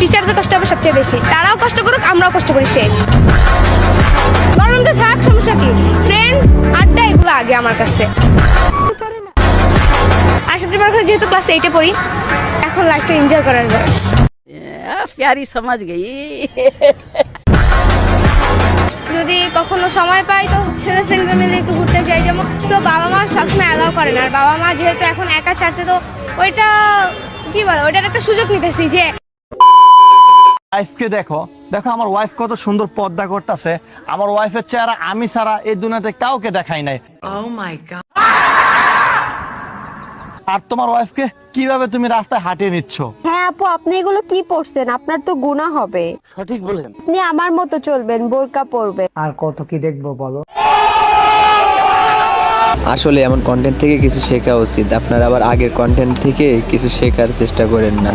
টিচারদের কষ্ট হবে সবচেয়ে বেশি। তারাও কষ্ট করুক, আমরাও কষ্ট করি, শেষ। বরং থাক, সমস্যা কি? ফ্রেন্ডস, আড্ডা, এগুলো আগে আমার কাছে। আর সত্যি বড় কথা, যেহেতু ক্লাস 8-এ পড়ি, এখন লাইফটা এনজয় করার বয়স। प्यारी समझ गई। যদি কখনো সময় পাই তো ছেলে ফ্রেন্ডরা মিলে একটু ঘুরতে যাই, যেমন তো বাবা মা সবসময় অ্যালাউ করে না। আর বাবা মা যেহেতু এখন একা ছাড়ছে, তো ওইটা কি বলে, ওইটার একটা সুযোগ নিতেছি যে আজকে দেখো দেখো আমার ওয়াইফ কত সুন্দর পর্দা করতেছে। আমার ওয়াইফের চেহারা আমি ছাড়া এই দুনিয়াতে কাউকে দেখাই নাই। Oh my God. আর তোমার ওয়াইফকে কিভাবে তুমি রাস্তায় হাঁটিয়ে নিচ্ছ? হ্যাঁ আপু, আপনি এগুলো কি পড়ছেন? আপনার তো গুনাহ হবে। সঠিক বলেন। আপনি আমার মতো চলবেন, বোরকা পরবেন। আর কত কি দেখবো বলো। আসলে এমন কন্টেন্ট থেকে কিছু শেখা উচিত। আপনারা আবার আগের কন্টেন্ট থেকে কিছু শেখার চেষ্টা করেন না।